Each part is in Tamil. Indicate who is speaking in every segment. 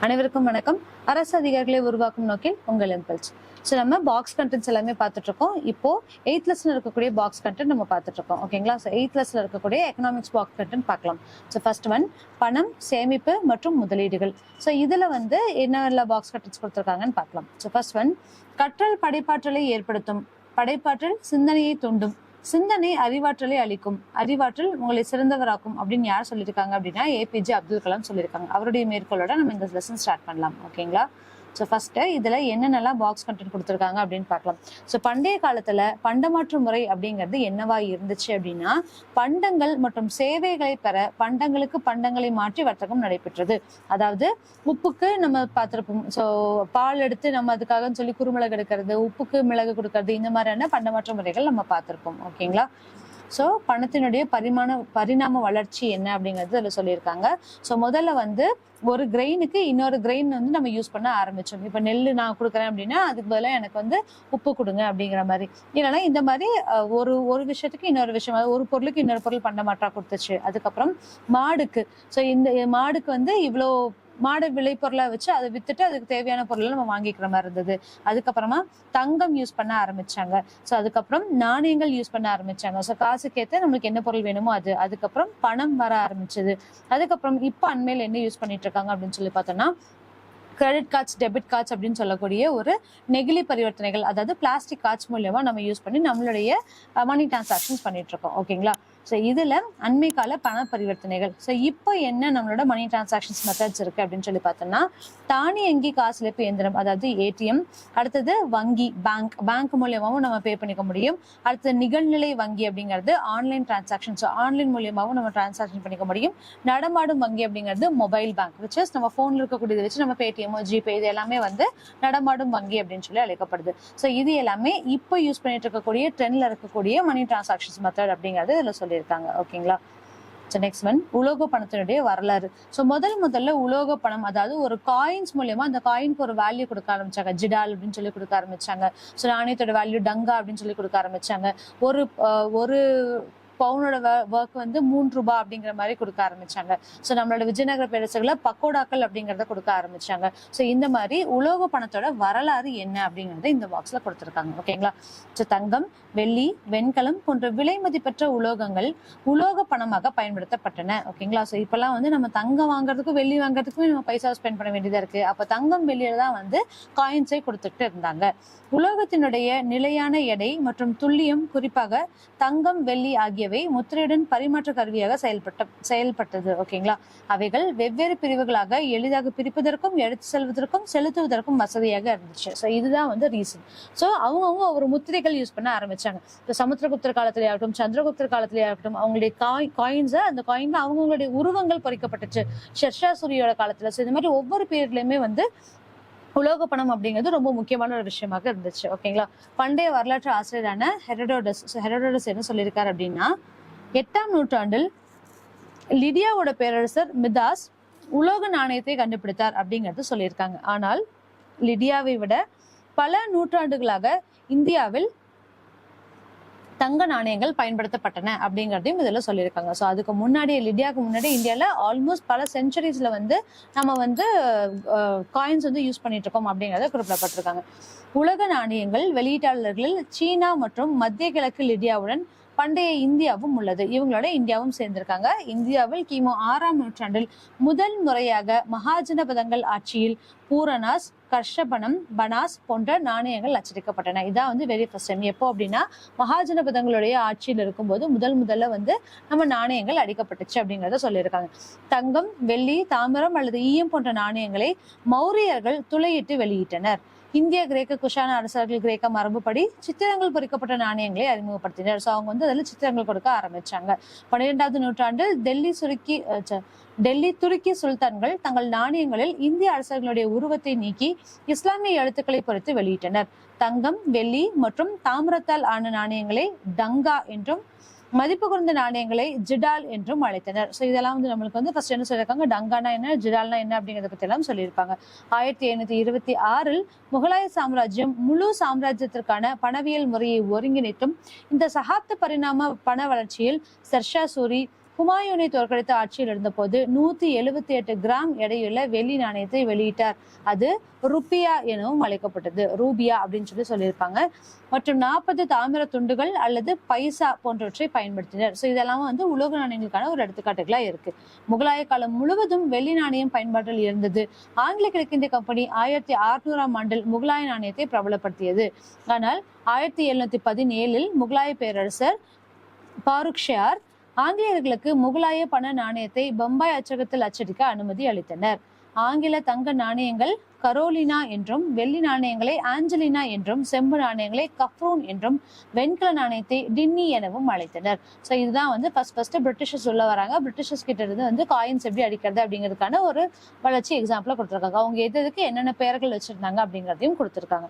Speaker 1: அனைவருக்கும் வணக்கம். அரசு அதிகாரிகளை உருவாக்கும் நோக்கில் உங்கள் இம்பல்ஸ். ஸோ நம்ம பாக்ஸ் கண்டென்ட்ஸ் எல்லாமே பார்த்துட்டு இருக்கோம். இப்போ 8th லெசன்ல இருக்கக்கூடிய பாக்ஸ் கண்டென்ட் நம்ம பார்த்துட்டு இருக்கோம். ஓகேங்களா? ஸோ 8th லெசன்ல இருக்கக்கூடிய எக்கனாமிக்ஸ் பாக்ஸ் கண்டென்ட் பார்க்கலாம். ஸோ ஃபர்ஸ்ட் ஒன், பணம், சேமிப்பு மற்றும் முதலீடுகள். ஸோ இதுல என்ன பாக்ஸ் கண்டென்ட்ஸ் கொடுத்துருக்காங்கன்னு பார்க்கலாம். ஸோ ஃபர்ஸ்ட் ஒன், கற்றல் படைப்பாற்றலை ஏற்படுத்தும், படைப்பாற்றல் சிந்தனையை தூண்டும், சிந்தனை அறிவாற்றலை அளிக்கும், அறிவாற்றல் உங்களை சிறந்தவராக்கும் அப்படின்னு யார் சொல்லியிருக்காங்க அப்படின்னா ஏபிஜே அப்துல் கலாம் சொல்லியிருக்காங்க. அவருடைய மேற்கோளோட நம்ம இந்த லெசன் ஸ்டார்ட் பண்ணலாம். ஓகேங்களா? ஸோ ஃபர்ஸ்ட் இதுல என்னென்னலாம் பாக்ஸ் கண்டென்ட் கொடுத்துருக்காங்க அப்படின்னு பார்க்கலாம். ஸோ பண்டைய காலத்துல பண்டமாற்று முறை அப்படிங்கிறது என்னவா இருந்துச்சு அப்படின்னா, பண்டங்கள் மற்றும் சேவைகளை பெற பண்டங்களுக்கு பண்டங்களை மாற்றி வர்த்தகம் நடைபெற்றது. அதாவது உப்புக்கு நம்ம பார்த்திருப்போம். ஸோ பால் எடுத்து நம்ம அதுக்காக சொல்லி குறுமிளகு எடுக்கிறது, உப்புக்கு மிளகு கொடுக்கறது, இந்த மாதிரியான பண்டமாற்று முறைகள் நம்ம பார்த்திருப்போம். ஓகேங்களா? ஸோ பணத்தினுடைய பரிணாம வளர்ச்சி என்ன அப்படிங்கிறது அதில் சொல்லியிருக்காங்க. ஸோ முதல்ல ஒரு கிரெயினுக்கு இன்னொரு கிரெயின் நம்ம யூஸ் பண்ண ஆரம்பிச்சோம். இப்போ நெல் நான் கொடுக்குறேன் அப்படின்னா அதுக்கு பதிலாக எனக்கு உப்பு கொடுங்க அப்படிங்கிற மாதிரி. இல்லைன்னா இந்த மாதிரி ஒரு விஷயத்துக்கு இன்னொரு விஷயம், ஒரு பொருளுக்கு இன்னொரு பொருள் பண்ண மாட்டா கொடுத்துச்சு. அதுக்கப்புறம் மாடுக்கு, ஸோ இந்த மாடுக்கு இவ்வளோ மாடு விளை பொருளா வச்சு அதை வித்துட்டு அதுக்கு தேவையான பொருளை நம்ம வாங்கிக்கிற மாதிரி இருந்தது. அதுக்கப்புறமா தங்கம் யூஸ் பண்ண ஆரம்பிச்சாங்க. ஸோ அதுக்கப்புறம் நாணயங்கள் யூஸ் பண்ண ஆரம்பிச்சாங்க. ஸோ காசுக்கேற்ற நம்மளுக்கு என்ன பொருள் வேணுமோ அது. அதுக்கப்புறம் பணம் வர ஆரம்பிச்சது. அதுக்கப்புறம் இப்போ அண்மையில் என்ன யூஸ் பண்ணிட்டு இருக்காங்க அப்படின்னு சொல்லி பார்த்தோம்னா, கிரெடிட் கார்ட்ஸ், டெபிட் கார்ட்ஸ் அப்படின்னு சொல்லக்கூடிய ஒரு நெகிழி பரிவர்த்தனைகள், அதாவது பிளாஸ்டிக் கார்ட்ஸ் மூலியமா நம்ம யூஸ் பண்ணி நம்மளுடைய மணி டிரான்சாக்ஷன்ஸ் பண்ணிட்டு இருக்கோம். ஓகேங்களா? ஸோ இதுல அண்மை கால பண பரிவர்த்தனைகள். ஸோ இப்போ என்ன நம்மளோட மணி டிரான்சாக்ஷன்ஸ் மெத்தட்ஸ் இருக்கு அப்படின்னு சொல்லி பார்த்தோம்னா, தானியங்கி காசுலிப்பு இயந்திரம், அதாவது ஏடிஎம். அடுத்தது வங்கி, பேங்க் மூலியமாவும் நம்ம பே பண்ணிக்க முடியும். அடுத்தது நிகழ்நிலை வங்கி அப்படிங்கிறது ஆன்லைன் டிரான்சாக்ஷன். ஸோ ஆன்லைன் மூலியமாவும் நம்ம டிரான்சாக்ஷன் பண்ணிக்க முடியும். நடமாடும் வங்கி அப்படிங்கிறது மொபைல் பேங்க், விச் இஸ் நம்ம போன்ல இருக்கக்கூடியதை வச்சு நம்ம பேடிஎம், ஜிபே, இது எல்லாமே நடமாடும் வங்கி அப்படின்னு சொல்லி அழைக்கப்படுது. ஸோ இது எல்லாமே இப்போ யூஸ் பண்ணிட்டு இருக்கக்கூடிய ட்ரெண்ட்ல இருக்கக்கூடிய மணி டிரான்சாக்ஷன்ஸ் மெத்தட் அப்படிங்கிறது இதுல சொல்லியிருக்காங்க. ஓகேங்களா? நெக்ஸ்ட் ஒன், உலோக பணத்தினுடைய வரலாறு. ஸோ முதல்ல உலோக பணம், அதாவது ஒரு காயின்ஸ் மூலியமா அந்த காயினுக்கு ஒரு வேல்யூ கொடுக்க ஆரம்பிச்சாங்க. ஜிடால் அப்படின்னு சொல்லி கொடுக்க ஆரம்பிச்சாங்க. ஸோ நாணயத்தோட வேல்யூ டங்கா அப்படின்னு சொல்லி கொடுக்க ஆரம்பிச்சாங்க. ஒரு பவுனோட ஒர்க் 3 ரூபாய் அப்படிங்கிற மாதிரி கொடுக்க ஆரம்பிச்சாங்க. ஸோ நம்மளோட விஜயநகர பேரரசுகளை பக்கோடாக்கள் அப்படிங்கிறத கொடுக்க ஆரம்பிச்சாங்க. ஸோ இந்த மாதிரி உலோக பணத்தோட வரலாறு என்ன அப்படிங்கறத இந்த பாக்ஸ்ல கொடுத்துருக்காங்க. ஓகேங்களா? ஸோ தங்கம், வெள்ளி, வெண்கலம் போன்ற விலை மதிப்பற்ற உலோகங்கள் உலோக பணமாக பயன்படுத்தப்பட்டன. ஓகேங்களா? ஸோ இப்பெல்லாம் நம்ம தங்கம் வாங்குறதுக்கும் வெள்ளி வாங்குறதுக்குமே நம்ம பைசா ஸ்பெண்ட் பண்ண வேண்டியதா இருக்கு. அப்ப தங்கம் வெள்ளியில தான் காயின்ஸை கொடுத்துட்டு இருந்தாங்க. உலோகத்தினுடைய நிலையான எடை மற்றும் துல்லியம், குறிப்பாக தங்கம், வெள்ளி ஆகியவை முத்திரையுடன் பரிமாற்ற கருவியாக செயல்பட்டது. ஓகேங்களா? அவைகள் வெவ்வேறு பிரிவுகளாக எளிதாக பிரிப்பதற்கும் எடுத்து செல்வதற்கும் செலுத்துவதற்கும் வசதியாக இருந்துச்சு. ஸோ இதுதான் ரீசன். ஸோ அவங்க ஒரு முத்திரைகள் யூஸ் பண்ண ஆரம்பிச்சாங்க. இப்போ சமுத்திரகுப்தர் காலத்திலே ஆகட்டும், சந்திரகுப்தர் காலத்திலே ஆகட்டும், அவங்களுடைய காயின்ஸை, அந்த காயின்ல அவங்களுடைய உருவங்கள் பொறிக்கப்பட்டுச்சு. ஷெர்ஷா சூரியோட காலத்துல. ஸோ இந்த மாதிரி ஒவ்வொரு பீரியட்லயுமே உலோக பணம் அப்படிங்கிறது ரொம்ப முக்கியமான ஒரு விஷயமாக இருந்துச்சு. ஓகேங்களா? பண்டைய வரலாற்று ஆசிரியரான ஹெரோடோடஸ் என்ன சொல்லியிருக்காரு அப்படின்னா, 8ஆம் நூற்றாண்டில் லிடியாவோட பேரரசர் மிதாஸ் உலோக நாணயத்தை கண்டுபிடித்தார் அப்படிங்கிறது சொல்லியிருக்காங்க. ஆனால் லிடியாவை விட பல நூற்றாண்டுகளாக இந்தியாவில் தங்க நாணயங்கள் பயன்படுத்தப்பட்டன அப்படிங்கிறதையும் இதுல சொல்லியிருக்காங்க. ஸோ அதுக்கு முன்னாடி, லிடியாவுக்கு முன்னாடி இந்தியாவில் ஆல்மோஸ்ட் பல சென்ச்சுரிஸ்ல நம்ம காயின்ஸ் யூஸ் பண்ணிட்டு இருக்கோம் அப்படிங்கிறத குறிப்பிடப்பட்டிருக்காங்க. உலக நாணயங்கள் வெளியீட்டாளர்களில் சீனா மற்றும் மத்திய கிழக்கு லிடியாவுடன் பண்டைய இந்தியாவும் உள்ளது. இவங்களோட இந்தியாவும் சேர்ந்திருக்காங்க. இந்தியாவில் கிமு 6ஆம் நூற்றாண்டில் முதல் முறையாக மகாஜனபதங்கள் ஆட்சியில் பூரணாஸ், கர்ஷபனம், பனாஸ் போன்ற நாணயங்கள் அச்சடிக்கப்பட்டன. இதான் வெரி ஃபர்ஸ்ட் டைம். எப்போ அப்படின்னா, மகாஜனபதங்களுடைய ஆட்சியில் இருக்கும்போது முதல்ல நம்ம நாணயங்கள் அடிக்கப்பட்டுச்சு அப்படிங்கிறத சொல்லியிருக்காங்க. தங்கம், வெள்ளி, தாமிரம் அல்லது ஈயம் போன்ற நாணயங்களை மௌரியர்கள் துளையிட்டு வெளியிட்டனர். இந்திய, கிரேக்க, குஷான அரசர்கள் கிரேக்க மரபுப்படி சித்திரங்கள் பொறிக்கப்பட்ட நாணயங்களை அறிமுகப்படுத்தினர். ஸோ அவங்க அதில் சித்திரங்கள் கொடுக்க ஆரம்பிச்சாங்க. 12வது நூற்றாண்டில் டெல்லி துருக்கி சுல்தான்கள் தங்கள் நாணயங்களில் இந்திய அரசர்களுடைய உருவத்தை நீக்கி இஸ்லாமிய எழுத்துக்களை பொறித்து வெளியிட்டனர். தங்கம், வெள்ளி மற்றும் தாமிரத்தால் ஆன நாணயங்களை டங்கா என்றும், மதிப்பு குறைந்த நாணயங்களை ஜிடால் என்றும் அழைத்தனர். ஸோ இதெல்லாம் நம்மளுக்கு ஃபர்ஸ்ட் என்ன சொல்லியிருக்காங்க, டங்கானா என்ன, ஜிடால்னா என்ன அப்படிங்கிறத பத்தி எல்லாம் சொல்லியிருப்பாங்க. 1726 முகலாய சாம்ராஜ்யம் முழு சாம்ராஜ்யத்திற்கான பணவியல் முறையை ஒருங்கிணைத்தும் இந்த சகாப்த பரிணாம பண வளர்ச்சியில் ஷெர்ஷா சூரி, ஹுமாயூனை தோற்கடித்து ஆட்சியில் இருந்தபோது 178 கிராம் எடையுள்ள வெள்ளி நாணயத்தை வெளியிட்டார். அது ருப்பியா எனவும் அழைக்கப்பட்டது. ரூபியா அப்படின்னு சொல்லியிருப்பாங்க. மற்றும் 40 தாமிர துண்டுகள் அல்லது பைசா போன்றவற்றை பயன்படுத்தினர். ஸோ இதெல்லாம் வந்து உலோக நாணயங்களுக்கான ஒரு எடுத்துக்காட்டுகளா இருக்கு. முகலாய காலம் முழுவதும் வெள்ளி நாணயம் பயன்பாட்டில் இருந்தது. ஆங்கில கிழக்கிந்திய கம்பெனி 1600ஆம் ஆண்டில் முகலாய நாணயத்தை பிரபலப்படுத்தியது. ஆனால் 1717 முகலாய பேரரசர் பாருக்ஷியார் ஆங்கிலேயர்களுக்கு முகலாய பண நாணயத்தை பம்பாய் அச்சகத்தில் அச்சடிக்க அனுமதி அளித்தனர். ஆங்கில தங்க நாணயங்கள் கரோலினா என்றும், வெள்ளி நாணயங்களை ஆஞ்சலினா என்றும், செம்பு நாணயங்களை கஃப்ரூன் என்றும், வெண்கல நாணயத்தை டின்னி எனவும் அழைத்தனர். ஸோ இதுதான் வந்து ஃபர்ஸ்ட் பிரிட்டிஷர்ஸ் உள்ள வராங்க. பிரிட்டிஷர்ஸ் கிட்ட இருந்து வந்து காயின்ஸ் எப்படி அடிக்கிறது அப்படிங்கிறதுக்கான ஒரு வளர்ச்சி எக்ஸாம்பிளா கொடுத்துருக்காங்க. அவங்க எதுக்கு என்னென்ன பெயர்கள் வச்சிருந்தாங்க அப்படிங்கிறதையும் கொடுத்துருக்காங்க.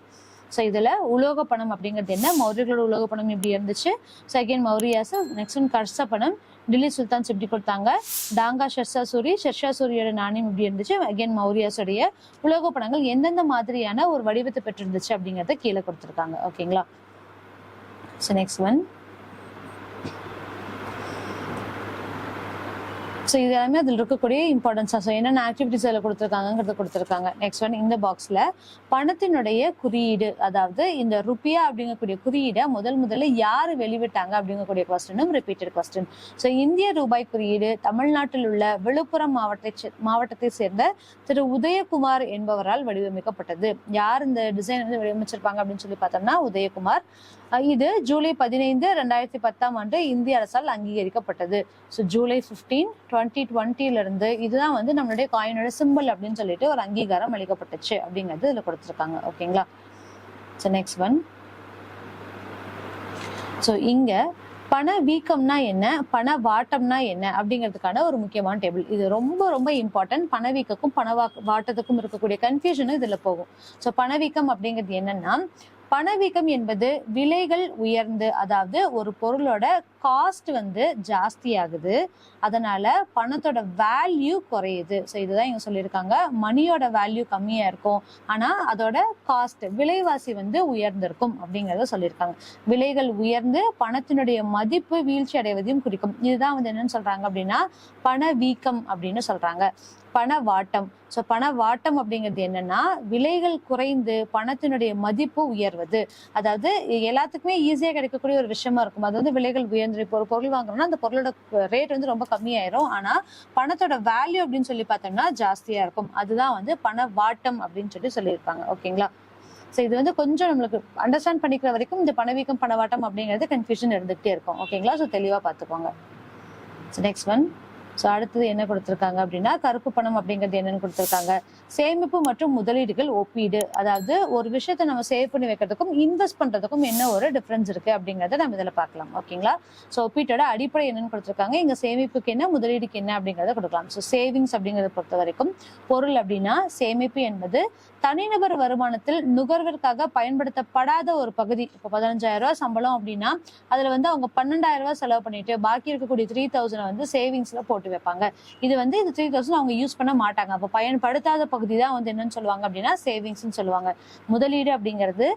Speaker 1: ஸோ இதுல உலோக பணம் அப்படிங்கிறது என்ன, மௌரியர்களோட உலோக பணம் இப்படி இருந்துச்சு. So again Mauryas. Next one கர்ச பணம், டில்லி சுல்தான்ஸ் எப்படி கொடுத்தாங்க. டாங்கா ஷெர்ஷா சூரியோட நாணயம் இப்படி இருந்துச்சு. அகைன் மௌரியாஸோடைய உலோக பணங்கள் எந்தெந்த மாதிரியான ஒரு வடிவத்தை பெற்றிருந்துச்சு அப்படிங்கறத கீழே கொடுத்துருக்காங்க. ஓகேங்களா. So next one. ஸோ இது எல்லாமே அதில் இருக்கக்கூடிய இம்பார்ட்டன்ஸா. ஸோ என்னென்ன ஆக்டிவிட்டிஸ் அதில் கொடுத்துருக்காங்கிறத கொடுத்துருக்காங்க. நெக்ஸ்ட் ஒன், இந்த பாக்ஸ்ல பணத்தினுடைய குறியீடு, அதாவது இந்த ருப்பியா அப்படிங்கக்கூடிய குறியீடை முதல்ல யாரு வெளிவிட்டாங்க அப்படிங்கக்கூடிய கொஸ்டினும் ரிப்பீட்டட் கொஸ்டின். ஸோ இந்திய ரூபாய் குறியீடு தமிழ்நாட்டில் உள்ள விழுப்புரம் மாவட்டத்தை சேர்ந்த திரு உதயகுமார் என்பவரால் வடிவமைக்கப்பட்டது. யார் இந்த டிசைன் வந்து வடிவமைச்சிருப்பாங்க அப்படின்னு சொல்லி பார்த்தோம்னா உதயகுமார். இது ஜூலை 15, 2010ஆம் ஆண்டு இந்திய அரசால் அங்கீகரிக்கப்பட்டது. ஸோ ஜூலை 15, 2020 இருந்து இதுதான் வந்து நம்மளுடைய காயினோட சிம்பிள் அப்படின்னு சொல்லிட்டு ஒரு அங்கீகாரம் அளிக்கப்பட்டுச்சு அப்படிங்கிறது இதுல கொடுத்துருக்காங்க. ஓகேங்களா. So next one. ஸோ இங்க பண வீக்கம்னா என்ன, பண வாட்டம்னா என்ன அப்படிங்கிறதுக்கான ஒரு முக்கியமான டேபிள். இது ரொம்ப இம்பார்ட்டன்ட். பணவீக்கக்கும் வாட்டத்துக்கும் இருக்கக்கூடிய கன்ஃபியூஷனும் இதுல போகும். ஸோ பணவீக்கம் அப்படிங்கிறது என்னன்னா, பணவீக்கம் என்பது விலைகள் உயர்ந்து, அதாவது ஒரு பொருளோட காஸ்ட் வந்து ஜாஸ்தி ஆகுது, அதனால பணத்தோட வேல்யூ குறையுது. ஸோ இதுதான் இங்க சொல்லியிருக்காங்க. மணியோட வேல்யூ கம்மியா இருக்கும், ஆனா அதோட காஸ்ட் விலைவாசி வந்து உயர்ந்திருக்கும் அப்படிங்கறத சொல்லியிருக்காங்க. விலைகள் உயர்ந்து பணத்தினுடைய மதிப்பு வீழ்ச்சி அடைவதையும் குறிக்கும். இதுதான் வந்து என்னன்னு சொல்றாங்க அப்படின்னா பணவீக்கம் அப்படின்னு சொல்றாங்க. பணவாட்டம். ஸோ பணவாட்டம் அப்படிங்கிறது என்னன்னா, விலைகள் குறைந்து பணத்தினுடைய மதிப்பு உயர்வது. அதாவது எல்லாத்துக்குமே ஈஸியா கிடைக்கக்கூடிய ஒரு விஷயமா இருக்கும். அது வந்து விலைகள் உயர்ந்து, இப்போ ஒரு பொருள் வாங்குறோம்னா அந்த பொருளோட ரேட் வந்து ரொம்ப கம்மியாயிரும், ஆனா பணத்தோட வேல்யூ அப்படின்னு சொல்லி பார்த்தோம்னா ஜாஸ்தியா இருக்கும். அதுதான் வந்து பணவாட்டம் அப்படின்னு சொல்லியிருப்பாங்க. ஓகேங்களா. ஸோ இது வந்து கொஞ்சம் நம்மளுக்கு அண்டர்ஸ்டாண்ட் பண்ணிக்கிற வரைக்கும் இந்த பணவீக்கம் பணவாட்டம் அப்படிங்கிறது கன்ஃபியூஷன் இருந்துகிட்டே இருக்கும். ஓகேங்களா. ஸோ தெளிவா பார்த்துக்கோங்க. So next one. ஸோ அடுத்தது என்ன கொடுத்துருக்காங்க அப்படின்னா கருப்பு பணம் அப்படிங்கிறது என்னன்னு கொடுத்துருக்காங்க. சேமிப்பு மற்றும் முதலீடுகள் ஒப்பீடு. அதாவது ஒரு விஷயத்த நம்ம சேவ் பண்ணி வைக்கிறதுக்கும் இன்வெஸ்ட் பண்றதுக்கும் என்ன ஒரு டிஃபரன்ஸ் இருக்கு அப்படிங்கறத நம்ம இதுல பார்க்கலாம். ஓகேங்களா. ஸோ ஒப்பீட்டோட அடிப்படை என்னன்னு கொடுத்துருக்காங்க. இங்க சேமிப்புக்கு என்ன, முதலீடுக்கு என்ன அப்படிங்கறத கொடுக்கலாம். ஸோ சேவிங்ஸ் அப்படிங்கறத பொறுத்த வரைக்கும் பொருள் அப்படின்னா சேமிப்பு என்பது தனிநபர் வருமானத்தில் நுகர்விற்காக பயன்படுத்தப்படாத ஒரு பகுதி. இப்போ 15,000 ரூபாய் சம்பளம் அப்படின்னா அதுல வந்து அவங்க 12,000 ரூபாய் செலவு பண்ணிட்டு பாக்கி இருக்கக்கூடிய 3,000 வந்து சேவிங்ஸ்ல போட்டு வைப்பாங்க. இது வந்து இந்த 3,000 அவங்க யூஸ் பண்ண மாட்டாங்க. அப்ப பயன்படுத்தாத பகுதி தான் வந்து என்னன்னு சொல்லுவாங்க அப்படின்னா சேவிங்ஸ் சொல்லுவாங்க. முதலீடு அப்படிங்கிறது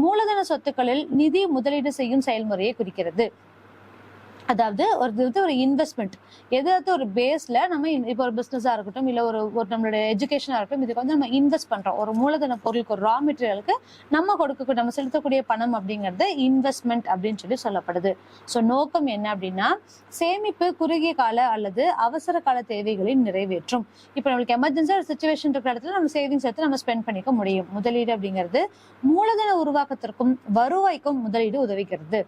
Speaker 1: மூலதன சொத்துக்களில் நிதி முதலீடு செய்யும் செயல்முறையை குறிக்கிறது. அதாவது ஒரு இன்வெஸ்ட்மெண்ட், எதாவது ஒரு பேஸ்ல நம்ம இப்போ ஒரு பிசினஸா இருக்கட்டும், இல்ல ஒரு நம்மளுடைய எஜுகேஷனா இருக்கட்டும், இதுக்கு வந்து நம்ம இன்வெஸ்ட் பண்றோம். ஒரு மூலதன பொருளுக்கு, ஒரு ரா மெட்டீரியலுக்கு நம்ம செலுத்தக்கூடிய பணம் அப்படிங்கிறது இன்வெஸ்ட்மெண்ட் அப்படின்னு சொல்லப்படுது. ஸோ நோக்கம் என்ன அப்படின்னா சேமிப்பு குறுகிய கால அல்லது அவசர கால தேவைகளை நிறைவேற்றும். இப்போ நம்மளுக்கு எமர்ஜென்சியா ஒரு சிச்சுவேஷன் இருக்கிற இடத்துல நம்ம சேவிங்ஸ் எடுத்து நம்ம ஸ்பெண்ட் பண்ணிக்க முடியும். முதலீடு அப்படிங்கிறது மூலதன உருவாக்கத்திற்கும் வருவாய்க்கும் முதலீடு உதவிக்கிறது.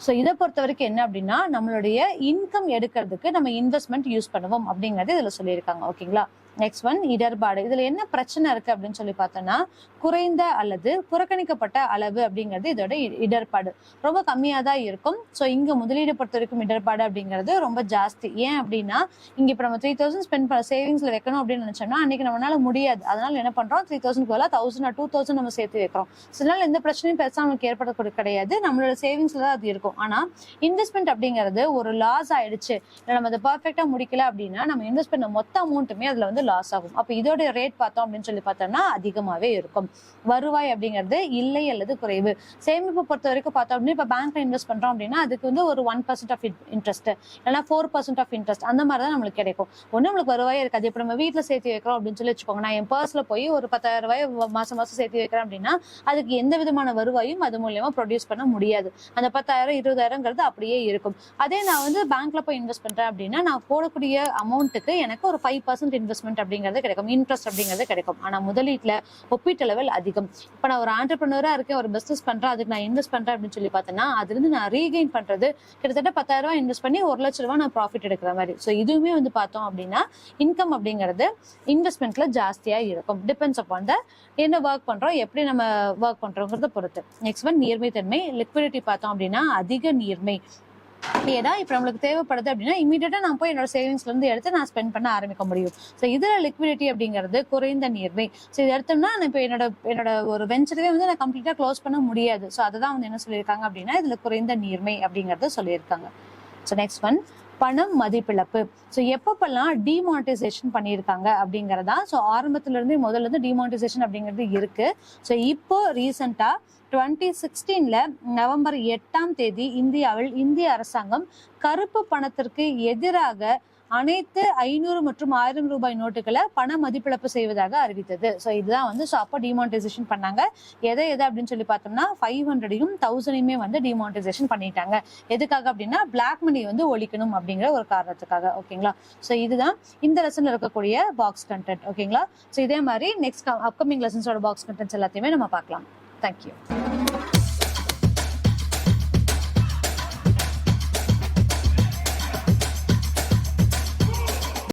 Speaker 1: ஸோ இதை பொறுத்த வரைக்கும் என்ன அப்படின்னா நம்மளுடைய இன்கம் எடுக்கிறதுக்கு நம்ம இன்வெஸ்ட்மெண்ட் யூஸ் பண்ணுவோம் அப்படிங்கறது இதுல சொல்லியிருக்காங்க. ஓகேங்களா. நெக்ஸ்ட் ஒன், இடர்பாடு. இதுல என்ன பிரச்சனை இருக்கு அப்படின்னு சொல்லி பார்த்தோம்னா குறைந்த அல்லது புறக்கணிக்கப்பட்ட அளவு அப்படிங்கிறது இதோட இடர்பாடு. ரொம்ப கம்மியா தான் இருக்கும். ஸோ இங்க முதலீடு பொறுத்த வரைக்கும் இடர்பாடு அப்படிங்கிறது ரொம்ப ஜாஸ்தி. ஏன் அப்படின்னா இங்க இப்ப நம்ம 3,000 ஸ்பெண்ட் பண்ண சேவிங்ஸ்ல வைக்கணும் அப்படின்னு நினைச்சோம்னா அன்னைக்கு நம்மளால முடியாது. அதனால என்ன பண்றோம், 3,000 போல 1,000 or 2,000 நம்ம சேர்த்து வைக்கிறோம். அதனால எந்த பிரச்சனையும் பெருசா நமக்கு ஏற்படக்கூடிய கிடையாது. நம்மளோட சேவிங்ஸ்ல தான் அது இருக்கும். ஆனா இன்வெஸ்ட்மெண்ட் அப்படிங்கிறது ஒரு லாஸ் ஆயிடுச்சு, நம்ம அதை பர்ஃபெக்டா முடிக்கல அப்படின்னா நம்ம இன்வெஸ்ட் பண்ண மொத்த அமௌண்ட்டுமே அதுல வந்து லாஸ் ஆகும். அப்ப இதோட ரேட் பார்த்தோம் அப்படின்னு சொல்லி பார்த்தோம்னா அதிகமாவே இருக்கும். வருவாய் அப்படிங்கிறது இல்லை அல்லது குறைவு. சேமிப்பு பொறுத்த வரைக்கும் பார்த்தோம் அப்படின்னா இப்ப பேங்க்ல இன்வெஸ்ட் பண்றோம் அப்படின்னா அதுக்கு வந்து ஒரு 1% ஆஃப் இன்ட்ரெஸ்ட் இல்லைன்னா 4% ஆஃப் இன்ட்ரெஸ்ட் அந்த மாதிரி தான் நம்மளுக்கு கிடைக்கும். ஒண்ணு நம்மளுக்கு வருவாயே இருக்காது. இப்ப நம்ம வீட்டுல சேர்த்து வைக்கிறோம் அப்படின்னு சொல்லி வச்சுக்கோங்க, நான் என் பர்ஸ்ல போய் ஒரு 10,000 ரூபாய் மாசம் மாசம் சேர்த்து வைக்கிறேன் அப்படின்னா அதுக்கு எந்த விதமான வருவாயும் அது மூலியமா ப்ரொடியூஸ் பண்ண முடியாது. அந்த 10,000 20,000ங்கிறது அப்படியே இருக்கும். அதே நான் வந்து பேங்க்ல போய் இன்வெஸ்ட் பண்றேன் அப்படின்னா நான் போடக்கூடிய அமௌண்ட்டுக்கு எனக்கு ஒரு 5% இன்வெஸ்ட்மெண்ட் அப்படிங்கிறது கிடைக்கும், இன்ட்ரெஸ்ட் அப்படிங்கிறது கிடைக்கும். ஆனா முதலீட்டுல ஒப்பீட்டளவில் அதிகம். இப்ப நான் ஒரு ஆண்டர்பிரினரா இருக்கேன், ஒரு பிசினஸ் பண்றேன், அதுக்கு நான் இன்வெஸ்ட் பண்றேன் அப்படின்னு சொல்லி பார்த்தேன்னா அதுல இருந்து நான் ரீகெயின் பண்றது கிட்டத்தட்ட 10,000 ரூபாய் இன்வெஸ்ட் பண்ணி 1,00,000 ரூபாய் நான் ப்ராஃபிட் எடுக்கிற மாதிரி. ஸோ இதுவுமே வந்து பார்த்தோம் அப்படின்னா இன்கம் அப்படிங்கிறது இன்வெஸ்ட்மெண்ட்ல ஜாஸ்தியா இருக்கும். டிபெண்ட்ஸ் அப்பான் த என்ன ஒர்க் பண்றோம், எப்படி நம்ம ஒர்க் பண்றோங்கிறத பொறுத்து. நெக்ஸ்ட் ஒன் நீர்மை தன்மை. லிக்விடிட்டி பார்த்தோம் அப்படின்னா அதிக நீர்மை. ஏன்னா இப்ப நம்மளுக்கு தேவைப்படுது அப்படின்னா இமீடியட்டா நான் போய் என்னோட சேவிங்ஸ்ல இருந்து எடுத்து நான் ஸ்பெண்ட் பண்ண ஆரம்பிக்க முடியும். ஸோ இதுல லிக்விடிட்டி அப்படிங்கிறது குறைந்த நீர்மை. ஸோ இது எடுத்தோம்னா இப்போ என்னோட ஒரு வெஞ்சரவே வந்து நான் கம்ப்ளீட்டா க்ளோஸ் பண்ண முடியாது. ஸோ அதுதான் வந்து என்ன சொல்லியிருக்காங்க அப்படின்னா இதுல குறைந்த நீர்மை அப்படிங்கறத சொல்லியிருக்காங்க. ஸோ நெக்ஸ்ட் ஒன் பணம் மதிப்பிழப்பு. ஸோ எப்பப்பெல்லாம் டிமானிட்டைசேஷன் பண்ணியிருக்காங்க அப்படிங்கறதா. ஸோ ஆரம்பத்துல இருந்து முதல்ல இருந்து டிமானிட்டைசேஷன் அப்படிங்கிறது இருக்கு. ஸோ இப்போ ரீசெண்டா 2016 நவம்பர் 8 இந்தியாவில் இந்திய அரசாங்கம் கருப்பு பணத்திற்கு எதிராக அனைத்து 500 மற்றும் 1000 ரூபாய் நோட்டுகளை பண மதிப்பிழப்பு செய்வதாக அறிவித்தது. ஸோ இதுதான் வந்து அப்போ டிமானிட்டைசேஷன் பண்ணாங்க. எதை அப்படின்னு சொல்லி பார்த்தோம்னா 500யும் 1000யுமே வந்து டிமானிட்டைசேஷன் பண்ணிட்டாங்க. எதுக்காக அப்படின்னா பிளாக் மணி வந்து ஒழிக்கணும் அப்படிங்கிற ஒரு காரணத்துக்காக. ஓகேங்களா. ஸோ இதுதான் இந்த லெசன்ல இருக்கக்கூடிய பாக்ஸ் கண்டென்ட். ஓகேங்களா. ஸோ இதே மாதிரி நெக்ஸ்ட் அப்கமிங் லெசன்ஸோட பாக்ஸ் கண்டென்ட்ஸ் எல்லாத்தையுமே நம்ம பார்க்கலாம். தேங்க்யூ.